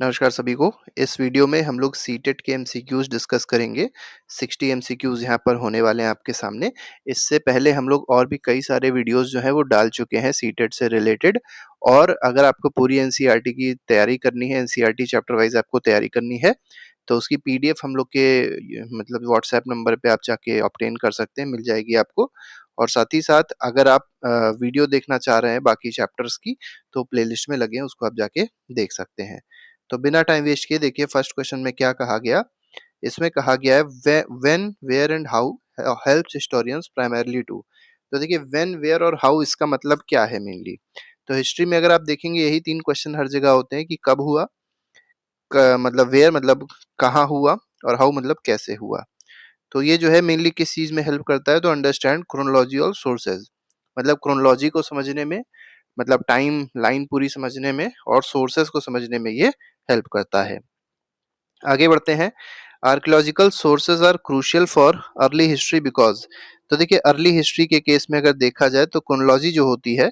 नमस्कार सभी को। इस वीडियो में हम लोग सीटेट के एमसीक्यूज डिस्कस करेंगे। 60 एमसीक्यूज यहाँ पर होने वाले हैं आपके सामने। इससे पहले हम लोग और भी कई सारे वीडियोस जो हैं वो डाल चुके हैं सीटेट से रिलेटेड। और अगर आपको पूरी एनसीईआरटी की तैयारी करनी है, एनसीईआरटी चैप्टर वाइज आपको तैयारी करनी है, तो उसकी पीडीएफ हम लोग के मतलब व्हाट्सएप नंबर पे आप जाके ऑब्टेन कर सकते हैं, मिल जाएगी आपको। और साथ ही साथ अगर आप वीडियो देखना चाह रहे हैं बाकी चैप्टर्स की, तो प्लेलिस्ट में लगे हैं, उसको आप जाके देख सकते हैं। तो बिना टाइम वेस्ट किए देखिए फर्स्ट क्वेश्चन में क्या कहा गया। इसमें कहा गया है when where and how helps historians primarily to. तो देखिए व्हेन वेयर और हाउ इसका मतलब क्या है मेनली। तो हिस्ट्री में अगर आप देखेंगे यही तीन क्वेश्चन हर जगह होते हैं कि कब हुआ, मतलब वेयर मतलब कहाँ हुआ, और हाउ मतलब कैसे हुआ। तो ये जो है मेनली किस चीज में हेल्प करता है, तो अंडरस्टैंड क्रोनोलॉजी और सोर्सेज, मतलब क्रोनोलॉजी को समझने में, मतलब टाइम लाइन पूरी समझने में, और सोर्सेस को समझने में ये हेल्प करता है। आगे बढ़ते हैं। Archaeological sources are crucial for early history because. तो देखिए अर्ली हिस्ट्री के केस में अगर देखा जाए तो क्रोनोलॉजी जो होती है,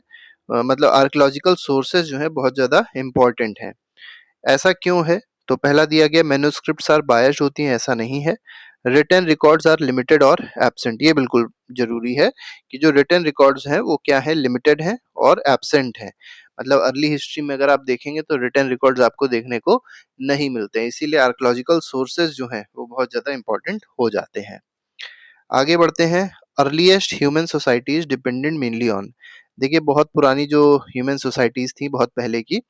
मतलब आर्कियोलॉजिकल सोर्सेज जो है बहुत ज्यादा इंपॉर्टेंट है। ऐसा क्यों है? तो पहला दिया गया मैन्युस्क्रिप्ट्स आर बायस्ड होती हैं, ऐसा नहीं है। रिटन रिकॉर्ड्स आर लिमिटेड और एब्सेंट, ये बिल्कुल जरूरी है कि जो रिटन रिकॉर्ड्स हैं वो क्या है, लिमिटेड हैं और एब्सेंट हैं। मतलब अर्ली हिस्ट्री में अगर आप देखेंगे तो रिटन रिकॉर्ड्स आपको देखने को नहीं मिलते हैं, इसीलिए आर्कियोलॉजिकल सोर्सेज जो हैं वो बहुत ज्यादा इंपॉर्टेंट हो जाते हैं। आगे बढ़ते हैं। Earliest human societies dependent mainly on. देखिए बहुत पुरानी जो ह्यूमन सोसाइटीज थी बहुत पहले की,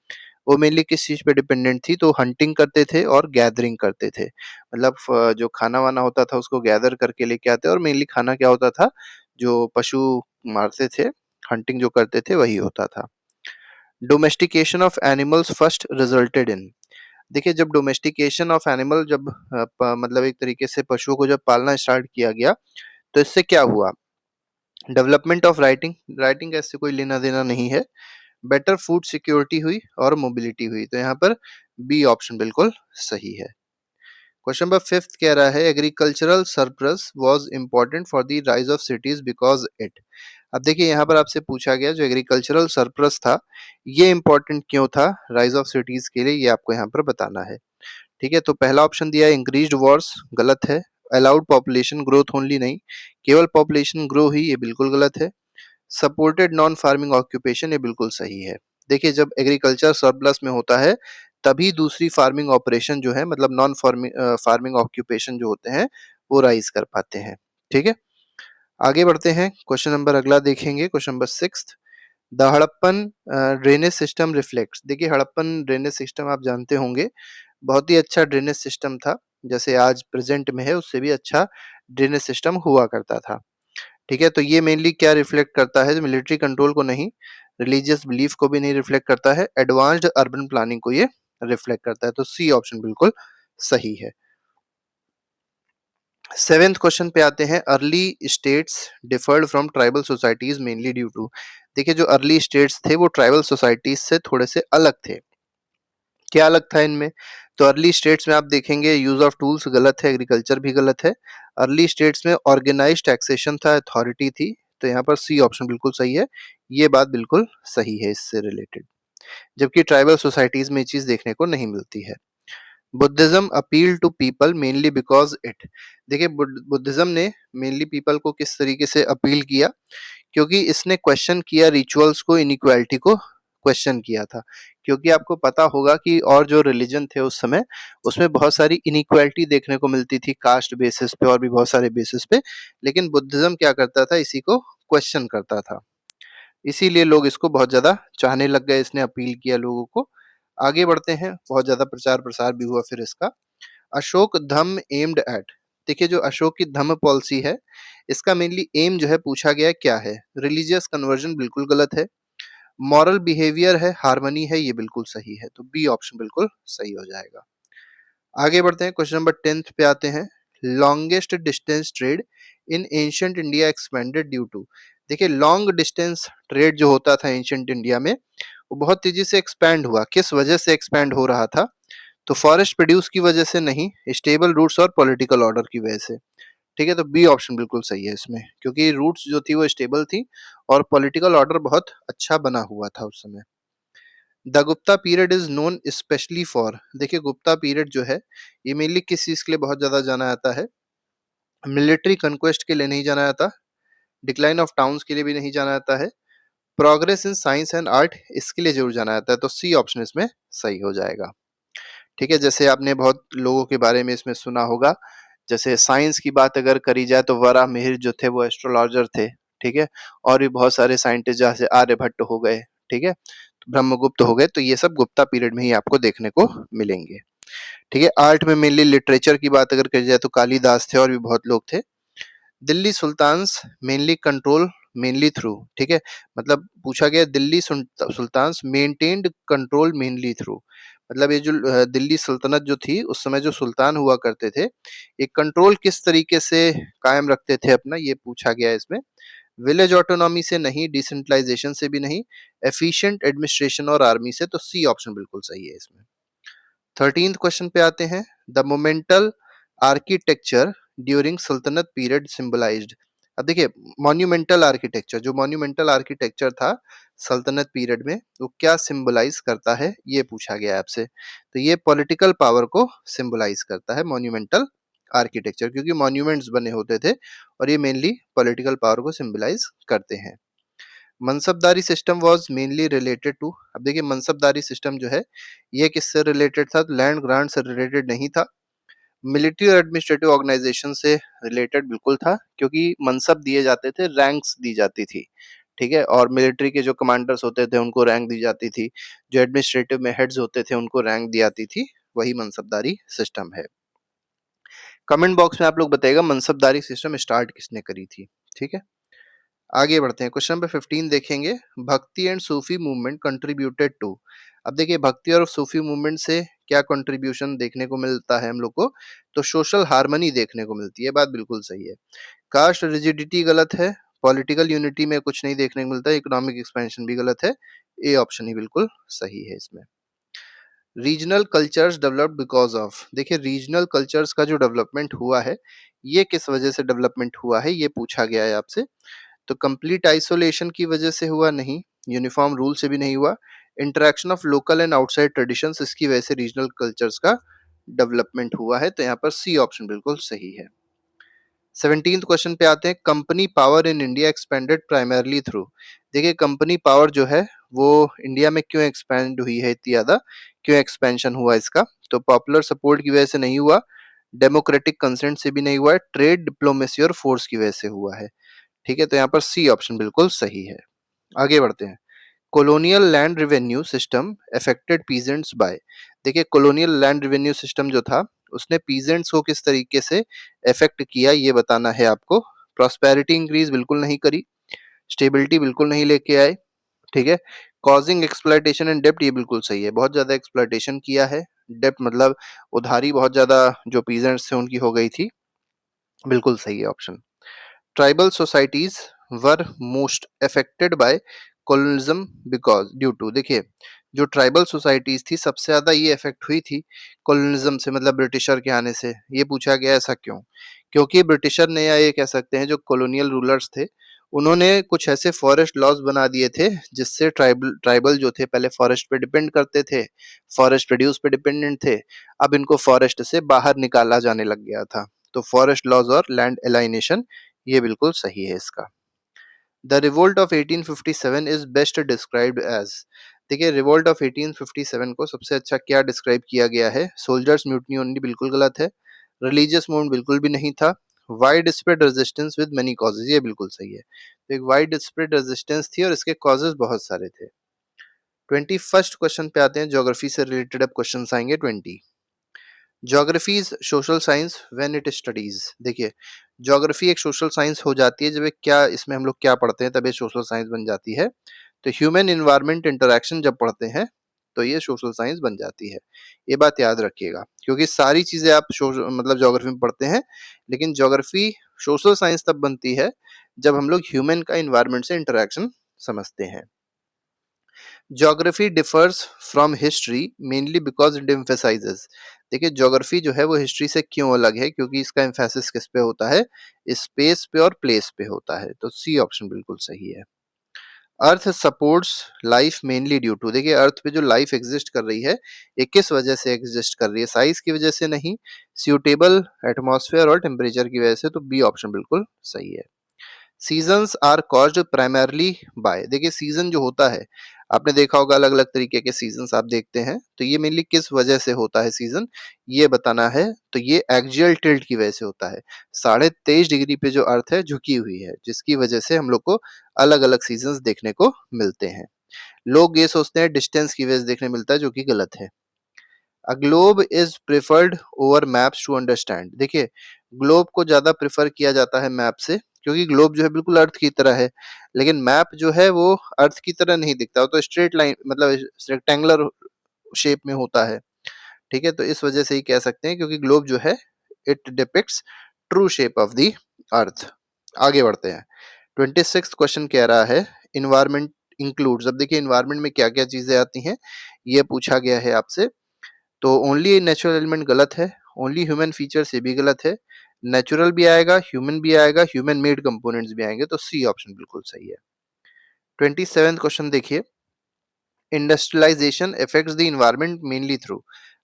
वो मेनली किस चीज पे डिपेंडेंट थी, तो हंटिंग करते थे और गैदरिंग करते थे। मतलब जो खाना वाना होता था उसको गैदर करके लेके आते, और मेनली खाना क्या होता था, जो पशु मारते थे, हंटिंग जो करते थे वही होता था। Domestication of animals first resulted in. देखिए जब डोमेस्टिकेशन ऑफ एनिमल, जब मतलब एक तरीके से पशुओं को जब पालना स्टार्ट किया गया, तो इससे क्या हुआ, डेवलपमेंट ऑफ राइटिंग। राइटिंग का इससे कोई लेना देना नहीं है। बेटर फूड सिक्योरिटी हुई और मोबिलिटी हुई। तो यहाँ पर बी ऑप्शन बिल्कुल सही है। क्वेश्चन नंबर फिफ्थ कह रहा है agricultural surplus was important for the rise of cities because it. अब देखिए यहाँ पर आपसे पूछा गया जो एग्रीकल्चरल सरप्लस था ये इंपॉर्टेंट क्यों था राइज ऑफ सिटीज के लिए, ये आपको यहाँ पर बताना है। ठीक है, तो पहला ऑप्शन दिया है इंक्रीज्ड वॉर्स, गलत है। अलाउड पॉपुलेशन ग्रोथ ओनली, नहीं, केवल पॉपुलेशन ग्रो हुई, ये बिल्कुल गलत है। सपोर्टेड नॉन फार्मिंग ऑक्यूपेशन, ये बिल्कुल सही है। देखिए जब एग्रीकल्चर सरप्लस में होता है तभी दूसरी फार्मिंग ऑपरेशन जो है, मतलब नॉन फार्मिंग फार्मिंग ऑक्यूपेशन जो होते हैं वो राइज कर पाते हैं। ठीक है, आगे बढ़ते हैं। क्वेश्चन नंबर अगला देखेंगे, question number six. The Harappan drainage system reflects. देखिए हड़प्पन ड्रेनेज सिस्टम आप जानते होंगे, बहुत ही अच्छा ड्रेनेज सिस्टम था, जैसे आज प्रेजेंट में है उससे भी अच्छा ड्रेनेज सिस्टम हुआ करता था। ठीक है, तो ये मेनली क्या रिफ्लेक्ट करता है, मिलिट्री कंट्रोल को नहीं, रिलीजियस बिलीफ को भी नहीं रिफ्लेक्ट करता है, एडवांस्ड अर्बन प्लानिंग को ये रिफ्लेक्ट करता है। तो सी ऑप्शन बिल्कुल सही है। सेवेंथ क्वेश्चन पे आते हैं। Early states differed from tribal societies mainly due to. देखिए जो अर्ली स्टेट्स थे वो ट्राइबल सोसाइटीज से थोड़े से अलग थे। क्या अलग था इनमें, तो अर्ली स्टेट्स में आप देखेंगे यूज ऑफ टूल्स गलत है, एग्रीकल्चर भी गलत है। अर्ली स्टेट्स में ऑर्गेनाइज्ड टैक्सेशन था, अथॉरिटी थी, तो यहाँ पर सी ऑप्शन बिल्कुल सही है। ये बात बिल्कुल सही है इससे रिलेटेड, जबकि ट्राइबल सोसाइटीज में ये चीज देखने को नहीं मिलती है। Buddhism appeal to people mainly because it. देखिए बुद्धिज्म ने मेनली पीपल को किस तरीके से अपील किया, क्योंकि इसने क्वेश्चन किया रिचुअल्स को, इनइक्वालिटी को क्वेश्चन किया था। क्योंकि आपको पता होगा कि और जो रिलीजन थे उस समय उसमें बहुत सारी इनइक्वालिटी देखने को मिलती थी, कास्ट बेसिस पे और भी बहुत सारे बेसिस पे, लेकिन बुद्धिज्म क्या करता था, इसी को क्वेश्चन करता था, इसीलिए लोग इसको बहुत ज्यादा चाहने लग गए, इसने अपील किया लोगों को। आगे बढ़ते हैं, बहुत ज्यादा प्रचार प्रसार भी हुआ फिर इसका। अशोक धम्म एम्ड एट। देखिए जो अशोक की धम्म पॉलिसी है इसका मेनली एम जो है पूछा गया क्या है, रिलीजियस कन्वर्जन, बिल्कुल गलत है। मॉरल बिहेवियर है, हार्मनी है, ये बिल्कुल सही है। तो बी ऑप्शन बिल्कुल सही हो जाएगा। आगे बढ़ते हैं, क्वेश्चन नंबर 10th पे आते हैं। Longest distance trade in ancient India expanded due to. देखिए लॉन्ग डिस्टेंस ट्रेड जो होता था एंशियंट इंडिया में वो बहुत तेजी से एक्सपैंड हुआ, किस वजह से एक्सपैंड हो रहा था, तो फॉरेस्ट प्रोड्यूस की वजह से नहीं, स्टेबल रूट्स और पॉलिटिकल ऑर्डर की वजह से। ठीक है, तो बी ऑप्शन बिल्कुल सही है इसमें, क्योंकि रूट्स जो थी वो स्टेबल थी और पॉलिटिकल ऑर्डर बहुत अच्छा बना हुआ था उस समय। The Gupta period is known specially for, देखिए गुप्ता पीरियड जो है ये मेनली किस चीज के लिए बहुत ज्यादा जाना जाता है? मिलिट्री कंक्वेस्ट के लिए नहीं जाना जाता, डिक्लाइन ऑफ टाउन्स के लिए भी नहीं जाना जाता है, progress in science and art इसके लिए जरूर जाना जाता है। तो सी ऑप्शन इसमें सही हो जाएगा। ठीक है, जैसे आपने बहुत लोगों के बारे में इसमें सुना होगा, जैसे साइंस की बात अगर करी जाए तो वराह मिहिर जो थे वो एस्ट्रोलॉजर थे। ठीक है, और भी बहुत सारे साइंटिस्ट जैसे आर्यभट्ट हो गए, ठीक है, तो ब्रह्मगुप्त हो गए, तो ये सब गुप्ता पीरियड में ही आपको देखने को मिलेंगे। ठीक है, आर्ट में मेनली लिटरेचर की बात अगर करी जाए तो कालिदास थे और भी बहुत लोग थे। Delhi sultans mainly control mainly through, ठीक है, मतलब पूछा गया Delhi sultans maintained control mainly through, मतलब ये जो दिल्ली सल्तनत जो थी उस समय जो सुल्तान हुआ करते थे, ये कंट्रोल किस तरीके से कायम रखते थे अपना, ये पूछा गया है इसमें। विलेज ऑटोनॉमी से नहीं, डिसेंट्रलाइजेशन से भी नहीं, एफिशिएंट एडमिनिस्ट्रेशन और आर्मी से, तो सी ऑप्शन बिल्कुल सही है इसमें। 13th क्वेश्चन पे आते हैं, द मोमेंटल आर्किटेक्चर ड्यूरिंग सल्तनत पीरियड सिंबलाइज्ड। अब देखिए मॉन्यूमेंटल आर्किटेक्चर, जो मॉन्यूमेंटल आर्किटेक्चर था सल्तनत पीरियड में, वो क्या सिंबलाइज करता है, ये पूछा गया है आपसे। तो ये पॉलिटिकल पावर को सिंबलाइज करता है मॉन्यूमेंटल आर्किटेक्चर, क्योंकि मॉन्यूमेंट्स बने होते थे और ये मेनली पॉलिटिकल पावर को सिंबलाइज करते हैं। Mansabdari system was mainly related to, अब देखिए मनसबदारी सिस्टम जो है ये किससे रिलेटेड था? लैंड ग्रांट से रिलेटेड नहीं था, मिलिट्री और एडमिनिस्ट्रेटिव ऑर्गेनाइजेशन से रिलेटेड बिल्कुल था, क्योंकि मनसब दिए जाते थे, रैंक्स दी जाती थी। ठीक है, और मिलिट्री के जो कमांडर्स होते थे उनको रैंक दी जाती थी, जो एडमिनिस्ट्रेटिव में हेड्स होते थे उनको रैंक दी जाती थी, वही मनसबदारी सिस्टम है। कमेंट बॉक्स में आप लोग बताइएगा मनसबदारी सिस्टम स्टार्ट किसने करी थी। ठीक है, आगे बढ़ते हैं, क्वेश्चन नंबर 15 देखेंगे, Bhakti and Sufi movement contributed to. अब देखिए भक्ति और सूफी मूवमेंट से क्या कंट्रीब्यूशन देखने को मिलता है हम लोग को? तो सोशल हार्मनी देखने को मिलती है, बात बिल्कुल सही है। कास्ट रिजिडिटी गलत है, पॉलिटिकल यूनिटी में कुछ नहीं देखने को मिलता है, इकोनॉमिक एक्सपेंशन भी गलत है, ए ऑप्शन ही बिल्कुल सही है इसमें। Regional cultures developed because of, देखिए रीजनल कल्चर्स का जो डेवलपमेंट हुआ है ये किस वजह से डेवलपमेंट हुआ है, ये पूछा गया है आपसे। तो कंप्लीट आइसोलेशन की वजह से हुआ नहीं, यूनिफॉर्म रूल से भी नहीं हुआ, interaction of local and outside traditions, इसकी वजह से रीजनल कल्चर्स का डेवलपमेंट हुआ है, तो यहाँ पर सी ऑप्शन बिल्कुल सही है। 17th क्वेश्चन पे आते हैं, company power in India expanded primarily through. देखिए कंपनी पावर जो है वो इंडिया में क्यों एक्सपेंड हुई है इतनी ज्यादा, क्यों एक्सपेंशन हुआ इसका? तो पॉपुलर सपोर्ट की वजह से नहीं हुआ, डेमोक्रेटिक कंसेंट से भी नहीं हुआ है, ट्रेड डिप्लोमेसी और फोर्स की वजह से हुआ है। ठीक है, तो यहाँ पर सी ऑप्शन बिल्कुल सही है। आगे बढ़ते हैं, colonial land revenue system affected peasants by. देखिए कॉलोनियल लैंड रेवेन्यू सिस्टम जो था उसने पीजेंट्स को किस तरीके से अफेक्ट किया, ये बताना है आपको। प्रॉस्पेरिटी इंक्रीज बिल्कुल नहीं करी, स्टेबिलिटी बिल्कुल नहीं लेके आए। ठीक है, कॉजिंग एक्सप्लॉयटेशन एंड डेप्ट, ये बिल्कुल सही है, बहुत ज्यादा एक्सप्लॉयटेशन किया है, डेप्ट मतलब उधारी बहुत ज्यादा जो पीजेंट्स थे उनकी हो गई थी, बिल्कुल सही है option. Tribal societies were most affected by colonialism because due to, देखिए जो ट्राइबल सोसाइटीज थी सबसे ज्यादा ये इफेक्ट हुई थी कॉलोनिज्म से, मतलब ब्रिटिशर के आने से। ये पूछा गया ऐसा क्यों? क्योंकि ब्रिटिशर ने, या ये कह सकते हैं जो कॉलोनियल रूलर्स थे, उन्होंने कुछ ऐसे फॉरेस्ट लॉज बना दिए थे जिससे ट्राइबल ट्राइबल जो थे पहले फॉरेस्ट पे डिपेंड करते थे, फॉरेस्ट प्रोड्यूस पे डिपेंडेंट थे, अब इनको फॉरेस्ट से बाहर निकाला जाने लग गया था। तो फॉरेस्ट लॉज और लैंड एलाइनेशन, ये बिल्कुल सही है इसका। The revolt of 1857 is best described as, देखिए रिवोल्ट ऑफ 1857 को सबसे अच्छा क्या डिस्क्राइब किया गया है? सोल्जर्स म्यूटनी ओनली, बिल्कुल गलत है, रिलीजियस मूवमेंट बिल्कुल भी नहीं था, wide spread resistance with many causes, ये बिल्कुल सही है। तो एक वाइड स्प्रेड रेजिस्टेंस थी और इसके कॉजेज बहुत सारे थे। 21st क्वेश्चन पे आते हैं, ज्योग्राफी से रिलेटेड अब क्वेश्चन आएंगे 20। Geography is social science when it studies, देखिए ज्योग्राफी एक सोशल साइंस हो जाती है जब एक क्या, इसमें हम लोग क्या पढ़ते हैं तब ये सोशल साइंस बन जाती है। तो ह्यूमन इन्वायरमेंट इंटरेक्शन जब पढ़ते हैं तो ये सोशल साइंस बन जाती है, ये बात याद रखिएगा, क्योंकि सारी चीजें आप मतलब ज्योग्राफी में पढ़ते हैं, लेकिन ज्योग्राफी सोशल साइंस तब बनती है जब हम लोग ह्यूमन का इन्वायरमेंट से इंटरेक्शन समझते हैं। Geography differs from history mainly because it emphasises, देखिए ज्योग्राफी जो है वो हिस्ट्री से क्यों अलग है? क्योंकि इसका एम्फेसिस किस पे होता है? स्पेस पे और प्लेस पे होता है, तो सी ऑप्शन बिल्कुल सही है। Earth supports life mainly due to, देखिए अर्थ पे जो लाइफ एग्जिस्ट कर रही है ये किस वजह से एग्जिस्ट कर रही है, साइज की वजह से नहीं, सूटेबल एटमॉस्फेयर और टेम्परेचर की वजह से, तो बी ऑप्शन बिल्कुल सही है। Seasons are caused primarily by, देखिए सीजन जो होता है आपने देखा होगा अलग अलग तरीके के सीजन्स आप देखते हैं, तो ये मेनली किस वजह से होता है सीजन, ये बताना है। तो ये एक्सियल टिल्ट की वजह से होता है, 23.5 डिग्री पे जो अर्थ है झुकी हुई है, जिसकी वजह से हम लोग को अलग अलग सीजन्स देखने को मिलते हैं। लोग ये सोचते हैं डिस्टेंस की वजह से देखने मिलता है, जो कि गलत है। A globe is preferred over maps to understand, देखिए ग्लोब को ज्यादा प्रेफर किया जाता है मैप से, क्योंकि ग्लोब जो है बिल्कुल अर्थ की तरह है, लेकिन मैप जो है वो अर्थ की तरह नहीं दिखता, वो तो स्ट्रेट लाइन मतलब रेक्टेंगुलर शेप में होता है। ठीक है, तो इस वजह से ही कह सकते हैं, क्योंकि ग्लोब जो है it depicts true shape of the earth. आगे बढ़ते हैं। 26th क्वेश्चन कह रहा है इन्वायरमेंट इंक्लूड्स, अब देखिए इन्वायरमेंट में क्या क्या चीजें आती हैं ये पूछा गया है आपसे। तो ओनली नेचुरल एलिमेंट गलत है, ओनली ह्यूमन फीचर्स ये भी गलत है, नेचुरल भी आएगा, ह्यूमन भी आएगा, ह्यूमन मेड कंपोनेंट्स भी आएंगे, तो सी ऑप्शन बिल्कुल सही है। 27th क्वेश्चन देखिए, industrialisation affects the environment mainly through,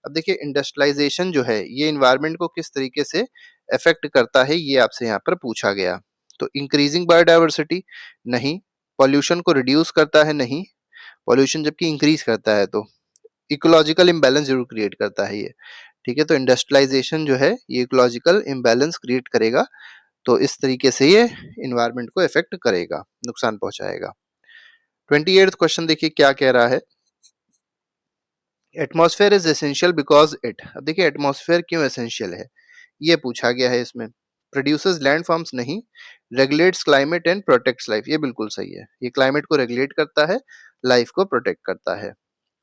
अब देखिए इंडस्ट्रियलाइजेशन जो है ये इन्वायरमेंट को किस तरीके से अफेक्ट करता है ये आपसे यहाँ पर पूछा गया। तो इंक्रीजिंग बायोडाइवर्सिटी, नहीं। पॉल्यूशन को रिड्यूस करता है, नहीं। पॉल्यूशन जबकि इंक्रीज करता है, तो इकोलॉजिकल इम्बैलेंस जरूर क्रिएट करता है ये। ठीक है, तो इंडस्ट्रियलाइजेशन जो है ये इकोलॉजिकल इम्बैलेंस क्रिएट करेगा, तो इस तरीके से ये इन्वायरमेंट को इफेक्ट करेगा, नुकसान पहुंचाएगा। 28th क्वेश्चन देखिए क्या कह रहा है, atmosphere is essential because it, अब देखिए एटमॉस्फेयर क्यों एसेंशियल है ये पूछा गया है इसमें। प्रोड्यूसर्स लैंडफॉर्म्स, नहीं। Regulates climate and protects life, ये बिल्कुल सही है, ये क्लाइमेट को रेगुलेट करता है, लाइफ को प्रोटेक्ट करता है।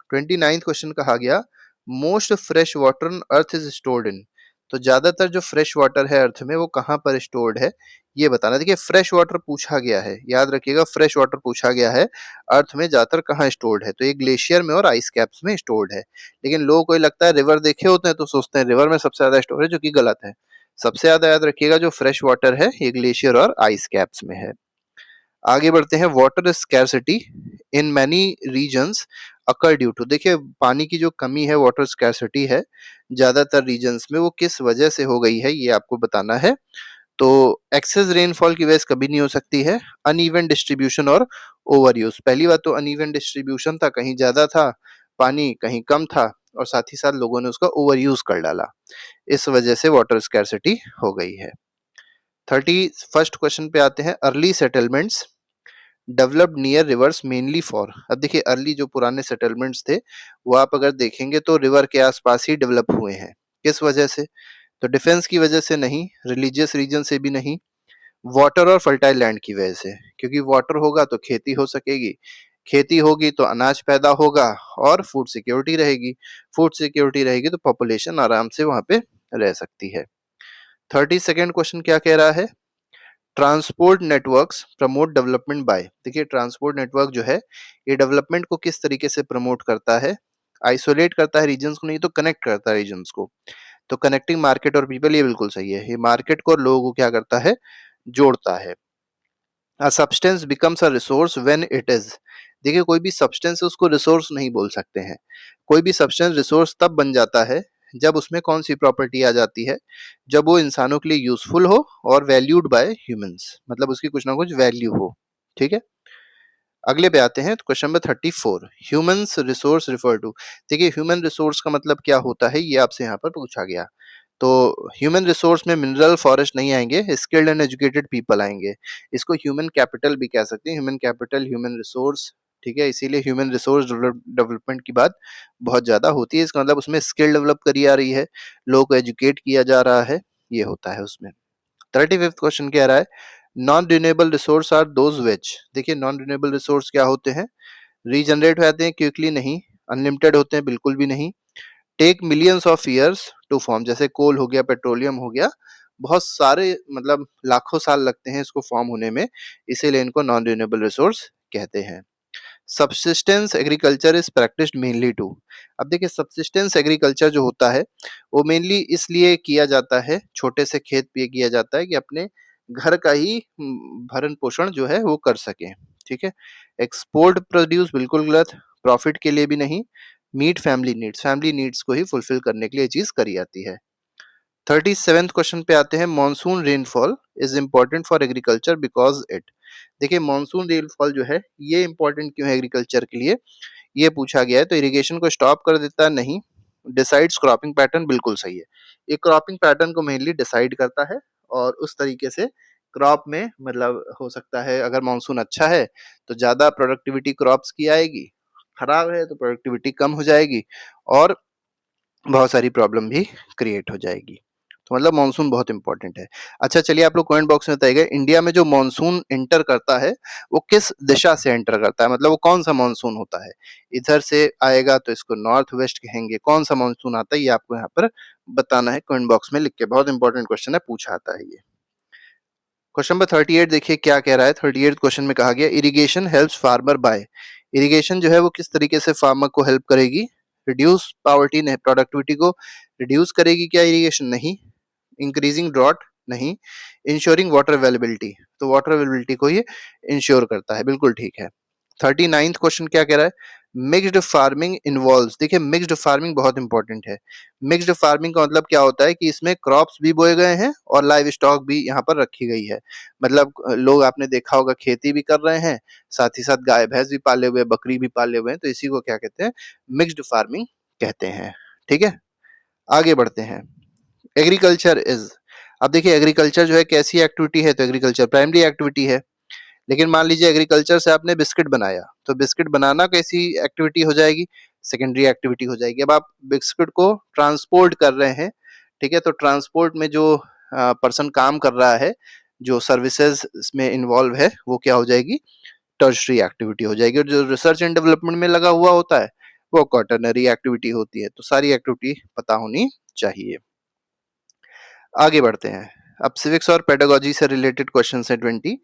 29th क्वेश्चन कहा गया most fresh water earth is stored in, तो ज्यादातर जो फ्रेश वाटर है अर्थ में वो कहाँ पर स्टोर्ड है ये बताना। देखिए फ्रेश वाटर पूछा गया है, याद रखिएगा फ्रेश वाटर पूछा गया है, अर्थ में ज्यादातर कहाँ स्टोर्ड है, तो ये ग्लेशियर में और आइस कैप्स में स्टोर्ड है। लेकिन लोगों को ये लगता है रिवर देखे होते हैं तो सोचते हैं रिवर में सबसे ज्यादा स्टोर है, जो कि गलत है। सबसे ज्यादा याद रखिएगा जो फ्रेश वाटर है ये ग्लेशियर और आइस कैप्स में है। आगे बढ़ते हैं, water scarcity in many regions occur due to, देखिए पानी की जो कमी है वाटर स्कैरसिटी है ज्यादातर रीजन्स में, वो किस वजह से हो गई है ये आपको बताना है। तो एक्सेस रेनफॉल की वजह से कभी नहीं हो सकती है, अनइवन डिस्ट्रीब्यूशन और ओवर यूज, पहली बात तो अनइवन डिस्ट्रीब्यूशन था, कहीं ज्यादा था पानी कहीं कम था, और साथ ही साथ लोगों ने उसका ओवर यूज कर डाला, इस वजह से वाटर स्कैरसिटी हो गई है। 31st क्वेश्चन पे आते हैं, early settlements developed near reverse mainly for, अब देखिए अर्ली जो पुराने सेटलमेंट्स थे वो आप अगर देखेंगे तो रिवर के आसपास ही डेवलप हुए हैं, किस वजह से, तो डिफेंस की वजह से नहीं, रिलीजियस रीजन से भी नहीं, वाटर और फर्टाइल लैंड की वजह से, क्योंकि वाटर होगा तो खेती हो सकेगी, खेती होगी तो अनाज पैदा होगा और फूड सिक्योरिटी रहेगी, फूड सिक्योरिटी रहेगी तो पॉपुलेशन आराम से वहां पे रह सकती है। 32nd क्वेश्चन क्या कह रहा है, transport networks promote development bye, देखिए ट्रांसपोर्ट नेटवर्क जो है ये डेवलपमेंट को किस तरीके से प्रमोट करता है, आइसोलेट करता है रीजन्स को, नहीं तो कनेक्ट करता है रीजन्स को, तो कनेक्टिंग मार्केट और पीपल, ये बिल्कुल सही है, ये मार्केट को और लोगों को क्या करता है, जोड़ता है। A substance becomes a resource when it is, देखिए कोई भी सब्सटेंस है उसको रिसोर्स नहीं बोल सकते हैं, कोई भी सब्सटेंस रिसोर्स तब बन जाता है जब उसमें कौन सी प्रॉपर्टी आ जाती है, जब वो इंसानों के लिए यूजफुल हो और वैल्यूड बाय ह्यूमंस, मतलब उसकी कुछ ना कुछ वैल्यू हो। ठीक है, अगले पे आते हैं, तो question number 34, humans resource refer to, देखिए ह्यूमन रिसोर्स का मतलब क्या होता है ये आपसे यहाँ पर पूछा गया। तो ह्यूमन रिसोर्स में मिनरल फॉरेस्ट नहीं आएंगे, स्किल्ड एंड एजुकेटेड पीपल आएंगे, इसको ह्यूमन कैपिटल भी कह सकते हैं, ह्यूमन कैपिटल ह्यूमन रिसोर्स। ठीक है, इसीलिए ह्यूमन रिसोर्स डेवलपमेंट की बात बहुत ज्यादा होती है, इसका मतलब उसमें स्किल डेवलप करी जा रही है, लोगों को एजुकेट किया जा रहा है, ये होता है उसमें। 35th क्वेश्चन कह रहा है non renewable resource are those which, देखिए नॉन रिन्यूएबल रिसोर्स क्या होते हैं, रीजनरेट हो जाते हैं क्विकली, नहीं। अनलिमिटेड होते हैं, बिल्कुल भी नहीं। Take millions of years to form, जैसे कोल हो गया, पेट्रोलियम हो गया, बहुत सारे मतलब लाखों साल लगते हैं इसको फॉर्म होने में, इसीलिए इनको नॉन रिन्यूएबल रिसोर्स कहते हैं। Subsistence agriculture is practised mainly to, अब देखिए सबसिस्टेंस एग्रीकल्चर जो होता है वो मेनली इसलिए किया जाता है, छोटे से खेत पे किया जाता है कि अपने घर का ही भरण पोषण जो है वो कर सके। ठीक है। एक्सपोर्ट प्रोड्यूस बिल्कुल गलत, प्रॉफिट के लिए भी नहीं। मीट फैमिली नीड्स को ही फुलफिल करने के लिए चीज करी जाती है। 37th क्वेश्चन पे आते हैं, monsoon rainfall is important for agriculture because it. देखिए मॉनसून रेनफॉल जो है ये इंपॉर्टेंट क्यों है एग्रीकल्चर के लिए, ये पूछा गया है। तो इरिगेशन को स्टॉप कर देता है, नहीं। डिसाइड्स क्रॉपिंग पैटर्न, बिल्कुल सही है। ये क्रॉपिंग पैटर्न को मेनली डिसाइड करता है और उस तरीके से क्रॉप में मतलब हो सकता है अगर मानसून अच्छा है तो ज्यादा प्रोडक्टिविटी क्रॉप्स की आएगी, खराब है तो प्रोडक्टिविटी कम हो जाएगी और बहुत सारी प्रॉब्लम भी क्रिएट हो जाएगी। तो मतलब मानसून बहुत इंपॉर्टेंट है। अच्छा चलिए आप लोग कमेंट बॉक्स में बताइएगा, इंडिया में जो मानसून एंटर करता है वो किस दिशा से एंटर करता है, मतलब वो कौन सा मानसून होता है। इधर से आएगा तो इसको नॉर्थ वेस्ट कहेंगे, कौन सा मानसून आता है ये आपको यहाँ पर बताना है कमेंट बॉक्स में लिख के। बहुत इंपॉर्टेंट क्वेश्चन है, पूछा आता है ये। क्वेश्चन नंबर 38 देखिए क्या कह रहा है। 38 क्वेश्चन में कहा गया irrigation helps farmer by. Irrigation जो है वो किस तरीके से फार्मर को हेल्प करेगी, रिड्यूस पॉवर्टी, ने प्रोडक्टिविटी को रिड्यूस करेगी क्या इरिगेशन, नहीं। इंक्रीजिंग ड्रॉट, नहीं। इंश्योरिंग वाटर अवेलेबिलिटी, तो वाटर अवेलेबिलिटी को ये इंश्योर करता है, बिल्कुल ठीक है। 39th क्वेश्चन क्या कह रहा है, मिक्स्ड फार्मिंग इन्वॉल्व्स। देखिए मिक्स्ड फार्मिंग बहुत इंपॉर्टेंट है। मिक्स्ड फार्मिंग का मतलब क्या होता है कि इसमें क्रॉप्स भी बोए गए हैं और लाइव स्टॉक भी यहाँ पर रखी गई है। मतलब लोग आपने देखा होगा खेती भी कर रहे हैं, साथ ही साथ गाय भैंस भी पाले हुए, बकरी भी पाले हुए हैं, तो इसी को क्या कहते हैं, मिक्स्ड फार्मिंग कहते हैं। ठीक है, आगे बढ़ते हैं। एग्रीकल्चर इज, अब देखिए एग्रीकल्चर जो है कैसी एक्टिविटी है, तो एग्रीकल्चर प्राइमरी एक्टिविटी है। लेकिन मान लीजिए एग्रीकल्चर से आपने बिस्किट बनाया, तो बिस्किट बनाना कैसी एक्टिविटी हो जाएगी, सेकेंडरी एक्टिविटी हो जाएगी। अब आप बिस्किट को ट्रांसपोर्ट कर रहे हैं, ठीक है, तो ट्रांसपोर्ट में जो पर्सन काम कर रहा है, जो सर्विसेज में इन्वॉल्व है, वो क्या हो जाएगी, टर्शरी एक्टिविटी हो जाएगी। और जो रिसर्च एंड डेवलपमेंट में लगा हुआ होता है वो क्वाटरनरी एक्टिविटी होती है। तो सारी एक्टिविटी पता होनी चाहिए। आगे बढ़ते हैं। अब सिविक्स और पेडागोजी से रिलेटेड क्वेश्चन है 20।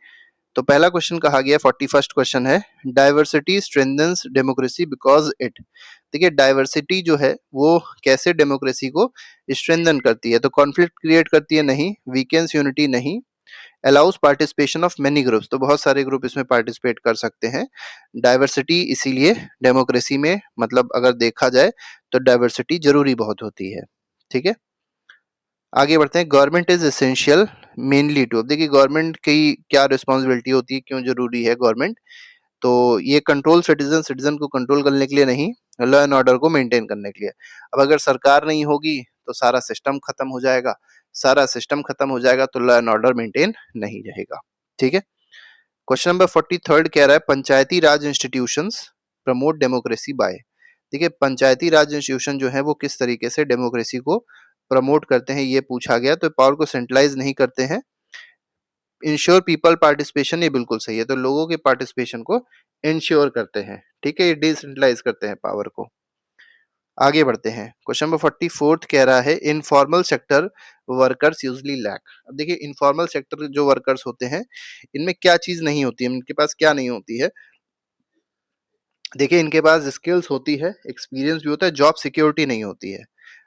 तो पहला क्वेश्चन कहा गया, 41st क्वेश्चन है, diversity strengthens democracy because it. देखिए डाइवर्सिटी जो है वो कैसे डेमोक्रेसी को स्ट्रेंथन करती है, तो कॉन्फ्लिक्ट क्रिएट करती है, नहीं। वीकेंस यूनिटी, नहीं। Allows participation of many groups, तो बहुत सारे ग्रुप इसमें पार्टिसिपेट कर सकते हैं। डाइवर्सिटी इसीलिए डेमोक्रेसी में मतलब अगर देखा जाए तो डाइवर्सिटी जरूरी बहुत होती है। ठीक है, आगे बढ़ते हैं। Government is essential mainly to, अब देखिए गवर्नमेंट की क्या रिस्पॉन्सिबिलिटी होती है, क्यों जरूरी है गवर्नमेंट, तो ये कंट्रोल सिटीजन, सिटीजन को कंट्रोल करने के लिए, नहीं। लॉ एंड ऑर्डर को मेंटेन करने के लिए। अब अगर सरकार नहीं होगी तो सारा सिस्टम खत्म हो जाएगा, सारा सिस्टम खत्म हो जाएगा तो लॉ एंड ऑर्डर मेंटेन नहीं रहेगा। ठीक है, क्वेश्चन नंबर 43 कह रहा है, पंचायती राज इंस्टीट्यूशंस प्रमोट डेमोक्रेसी बाय। देखिए पंचायती राज इंस्टीट्यूशन जो है वो किस तरीके से डेमोक्रेसी को प्रमोट करते हैं, ये पूछा गया। तो पावर को सेंट्रलाइज नहीं करते हैं। इंश्योर पीपल पार्टिसिपेशन, ये बिल्कुल सही है, तो लोगों के पार्टिसिपेशन को इंश्योर करते हैं। ठीक है, ये डिसेंट्रलाइज करते हैं पावर को। आगे बढ़ते हैं। क्वेश्चन नंबर 44 कह रहा है, informal sector workers usually lack. अब देखिए इनफॉर्मल सेक्टर जो वर्कर्स होते हैं इनमें क्या चीज नहीं होती है, इनके पास क्या नहीं होती है, देखिए इनके पास स्किल्स होती है, एक्सपीरियंस भी होता है, जॉब सिक्योरिटी नहीं होती है।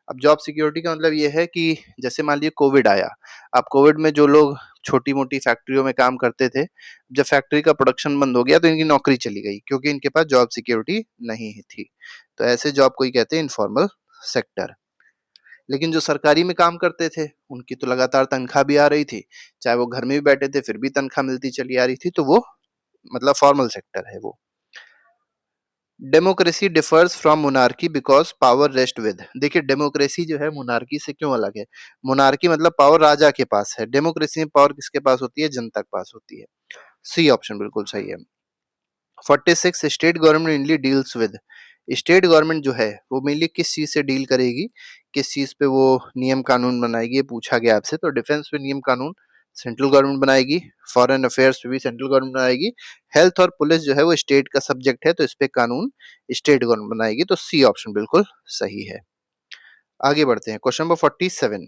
अब जॉब सिक्योरिटी का मतलब ये है कि जैसे मान लीजिए कोविड आया, अब कोविड में जो लोग छोटी मोटी फैक्ट्रियों में काम करते थे, जब फैक्ट्री का प्रोडक्शन बंद हो गया तो इनकी नौकरी चली गई क्योंकि इनके पास जॉब सिक्योरिटी नहीं थी। तो ऐसे जॉब को ही कहते हैं इनफॉर्मल सेक्टर। लेकिन जो सरकारी में काम करते थे उनकी तो लगातार तनख्वाह भी आ रही थी, चाहे वो घर में भी बैठे थे फिर भी तनख्वाह मिलती चली आ रही थी, तो वो मतलब फॉर्मल सेक्टर है वो। Democracy differs from monarchy because power rest with. देखिए डेमोक्रेसी जो है मोनार्की से क्यों अलग है, मोनार्की मतलब पावर राजा के पास है, डेमोक्रेसी में पावर किसके पास होती है, जनता के पास होती है। सी ऑप्शन बिल्कुल सही है। 46 state government mainly deals with. State government जो है वो मेनली किस चीज से डील करेगी, किस चीज पे वो नियम कानून बनाएगी, ये पूछा गया आपसे। तो डिफेंस पे नियम कानून सेंट्रल गवर्नमेंट बनाएगी, फॉरेन अफेयर्स पे भी सेंट्रल गवर्नमेंट बनाएगी, हेल्थ और पुलिस जो है वो स्टेट का सब्जेक्ट है तो इस पे कानून स्टेट गवर्नमेंट बनाएगी। तो सी ऑप्शन बिल्कुल सही है। आगे बढ़ते हैं। Question number 47,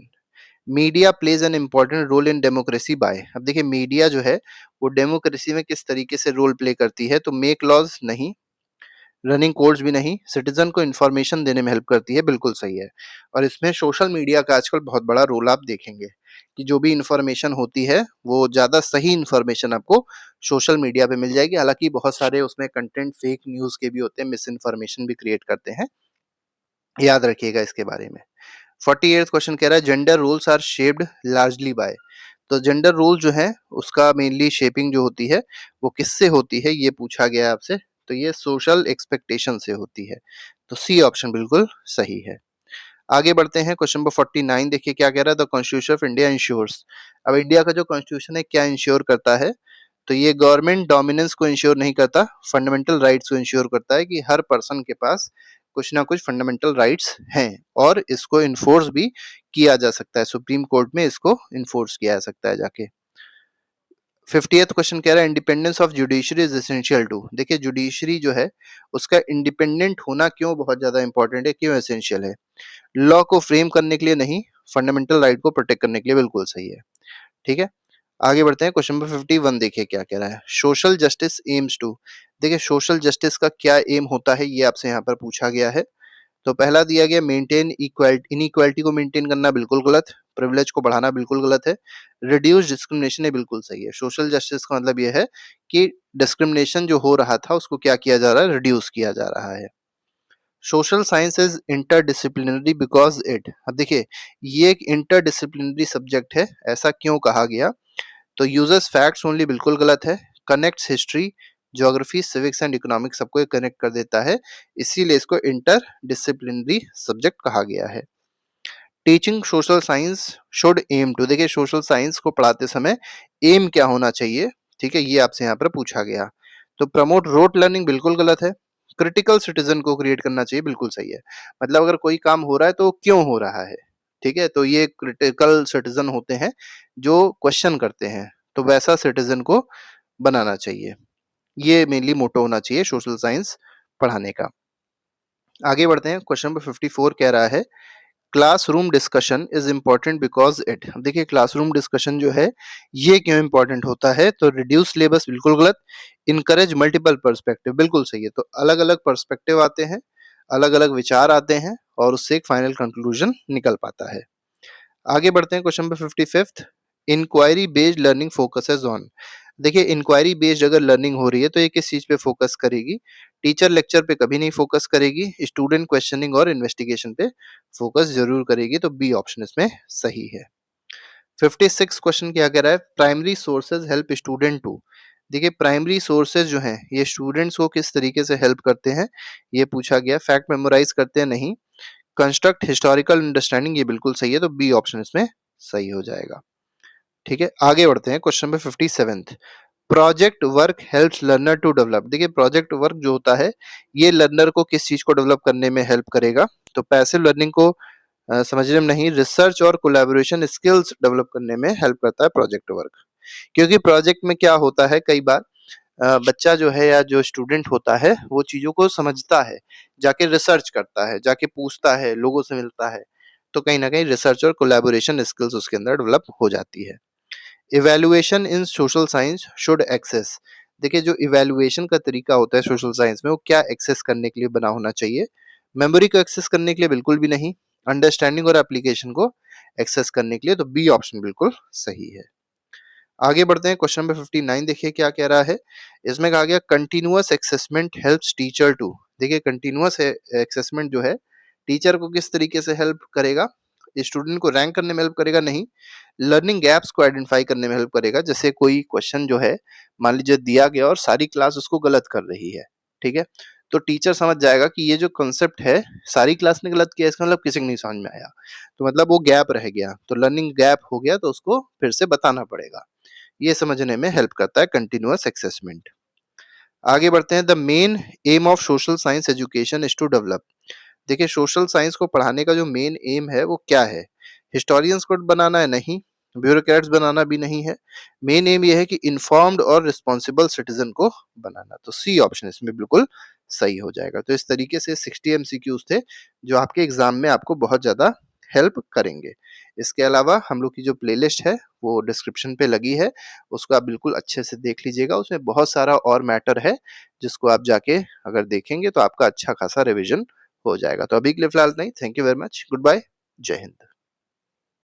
media plays an important role in democracy by. अब देखिए मीडिया जो है वो डेमोक्रेसी में किस तरीके से रोल प्ले करती है, तो मेक लॉज, नहीं। रनिंग कोड्स भी नहीं। सिटीजन को इन्फॉर्मेशन देने में हेल्प करती है, बिल्कुल सही है। और इसमें सोशल मीडिया का आजकल बहुत बड़ा रोल आप देखेंगे। कि जो भी इन्फॉर्मेशन होती है वो ज़्यादा सही इन्फॉर्मेशन आपको सोशल मीडिया पे मिल जाएगी। हालाँकि बहुत सारे उसमें कंटेंट फेक न्यूज़ के भी होते हैं, मिस इन्फॉर्मेशन भी क्रिएट करते हैं, याद रखिएगा इसके बारे में। 48th क्वेश्चन कह रहा है gender roles are shaped largely by. तो जेंडर रोल जो है उसका मेनली शेपिंग जो होती है वो किससे होती है, ये पूछा गया है आपसे। तो ये सोशल एक्सपेक्टेशन से होती है। तो सी ऑप्शन बिल्कुल सही है। आगे बढ़ते हैं, क्वेश्चन नंबर 49 देखिए क्या कह रहा है। The constitution of India ensures. अब इंडिया का जो कॉन्स्टिट्यूशन है क्या इंश्योर करता है, तो ये गवर्नमेंट डोमिनेंस को इंश्योर नहीं करता, फंडामेंटल राइट्स को इंश्योर करता है कि हर पर्सन के पास कुछ ना कुछ फंडामेंटल राइट्स हैं और इसको इन्फोर्स भी किया जा सकता है। सुप्रीम कोर्ट में इसको इन्फोर्स किया जा सकता है जाके। 50th क्वेश्चन कह रहा है independence of judiciary is essential to. देखिए जुडिशरी जो है उसका इंडिपेंडेंट होना क्यों बहुत ज्यादा इंपॉर्टेंट है, क्यों एसेंशियल है। लॉ को फ्रेम करने के लिए नहीं, फंडामेंटल राइट को प्रोटेक्ट करने के लिए बिल्कुल सही है। ठीक है, आगे बढ़ते हैं, क्वेश्चन नंबर 51 देखिए क्या कह रहा है। Social justice aims to. देखिए सोशल जस्टिस का क्या एम होता है ये आपसे यहाँ पर पूछा गया है। तो पहला दिया गया मेंटेन इक्वालिटी, इनइक्वालिटी को मेंटेन करना बिल्कुल गलत, प्रिविलेज को बढ़ाना बिल्कुल गलत है, रिड्यूस डिस्क्रिमिनेशन ये बिल्कुल सही है। सोशल जस्टिस का मतलब ये है कि डिस्क्रिमिनेशन जो हो रहा था उसको क्या किया जा रहा है, रिड्यूस किया जा रहा है। Social science is interdisciplinary because it. अब देखिए ये एक इंटरडिसिप्लिनरी सब्जेक्ट है, ऐसा क्यों कहा गया। तो यूजर्स फैक्ट्स ओनली बिल्कुल गलत है, connects history, geography, civics and economics सबको कनेक्ट कर देता है, इसीलिए इसको इंटर डिसिप्लिनरी सब्जेक्ट कहा गया है। Teaching social science should aim to. देखिए सोशल साइंस को पढ़ाते समय एम क्या होना चाहिए, ठीक है, ये आपसे यहाँ पर पूछा गया। तो प्रमोट रोट लर्निंग बिल्कुल गलत है, क्रिटिकल सिटीजन को क्रिएट करना चाहिए, बिल्कुल सही है। मतलब अगर कोई काम हो रहा है तो क्यों हो रहा है, ठीक है, तो ये क्रिटिकल सिटीजन होते हैं जो क्वेश्चन करते हैं, तो वैसा सिटीजन को बनाना चाहिए। ये मेनली मोटो होना चाहिए सोशल साइंस पढ़ाने का। आगे बढ़ते हैं, क्वेश्चन नंबर 54 कह रहा है classroom discussion is important because it. देखिए क्लासरूम डिस्कशन जो है ये क्यों इंपॉर्टेंट होता है, तो रिड्यूस सिलेबस बिल्कुल गलत, इनकरेज मल्टीपल पर्सपेक्टिव बिल्कुल सही है। तो अलग अलग पर्सपेक्टिव आते हैं, अलग अलग विचार आते हैं और उससे एक फाइनल कंक्लूजन निकल पाता है। आगे बढ़ते हैं, question number 55th inquiry based learning focuses on. देखिए इंक्वायरी बेस्ड अगर लर्निंग हो रही है तो ये किस चीज पे फोकस करेगी, टीचर लेक्चर पे कभी नहीं फोकस करेगी, स्टूडेंट क्वेश्चनिंग और इन्वेस्टिगेशन पे फोकस जरूर करेगी। तो बी ऑप्शन इसमें सही है। 56 क्वेश्चन क्या कह रहा है, primary sources help student to. देखिए प्राइमरी सोर्सेज जो हैं ये स्टूडेंट्स को किस तरीके से हेल्प करते हैं, ये पूछा गया। फैक्ट मेमोराइज करते हैं नहीं, कंस्ट्रक्ट हिस्टोरिकल अंडरस्टैंडिंग, ये बिल्कुल सही है। तो बी ऑप्शन इसमें सही हो जाएगा। ठीक है, आगे बढ़ते हैं, question number 57th project work helps learner to develop. देखिए प्रोजेक्ट वर्क जो होता है ये लर्नर को किस चीज को डेवलप करने में हेल्प करेगा, तो पैसिव लर्निंग को समझने में नहीं, रिसर्च और कोलैबोरेशन स्किल्स डेवलप करने में हेल्प करता है प्रोजेक्ट वर्क। क्योंकि प्रोजेक्ट में क्या होता है, कई बार बच्चा जो है या जो स्टूडेंट होता है वो चीजों को समझता है, जाके रिसर्च करता है, जाके पूछता है, लोगों से मिलता है, तो कहीं ना कहीं रिसर्च और कोलैबोरेशन स्किल्स उसके अंदर डेवलप हो जाती है। Evaluation in social science should access. देखिए जो इवैल्यूएशन का तरीका होता है सोशल साइंस में वो क्या एक्सेस करने के लिए बना होना चाहिए, मेमोरी को एक्सेस करने के लिए बिल्कुल भी नहीं, अंडरस्टैंडिंग और एप्लीकेशन को एक्सेस करने के लिए। तो बी ऑप्शन बिल्कुल सही है। आगे बढ़ते हैं, क्वेश्चन नंबर 59 देखिए क्या कह रहा है। इसमें कहा गया continuous assessment helps teacher to. देखिए कंटिन्यूअस असेसमेंट जो है टीचर को किस तरीके से हेल्प करेगा, स्टूडेंट को रैंक करने में हेल्प करेगा नहीं, लर्निंग गैप्स को आइडेंटिफाई करने में हेल्प करेगा। जैसे कोई क्वेश्चन जो है मान लीजिए दिया गया और सारी क्लास उसको गलत कर रही है, ठीक है, तो टीचर समझ जाएगा कि ये जो कॉन्सेप्ट है सारी क्लास ने गलत किया, इसका मतलब किसी को नहीं समझ में आया, तो मतलब वो गैप रह गया, तो लर्निंग गैप हो गया तो उसको फिर से बताना पड़ेगा। ये समझने में हेल्प करता है कंटिन्यूअस असेसमेंट। आगे बढ़ते हैं, the main aim of social science education is to develop. देखिए सोशल साइंस को पढ़ाने का जो मेन एम है वो क्या है, हिस्टोरियंस को बनाना है नहीं, ब्यूरोक्रेट्स बनाना भी नहीं है, मेन एम ये है कि इन्फॉर्म्ड और रिस्पॉन्सिबल सिटीजन को बनाना। तो सी ऑप्शन इसमें बिल्कुल सही हो जाएगा। तो इस तरीके से 60 एमसीक्यूज थे जो आपके एग्जाम में आपको बहुत ज्यादा हेल्प करेंगे। इसके अलावा हम लोग की जो प्लेलिस्ट है वो डिस्क्रिप्शन पे लगी है, उसको आप बिल्कुल अच्छे से देख लीजिएगा, उसमें बहुत सारा और मैटर है जिसको आप जाके अगर देखेंगे तो आपका अच्छा खासा रिविजन हो जाएगा। तो अभी के लिए फिलहाल नहीं, thank you very much, good bye, जय हिंद।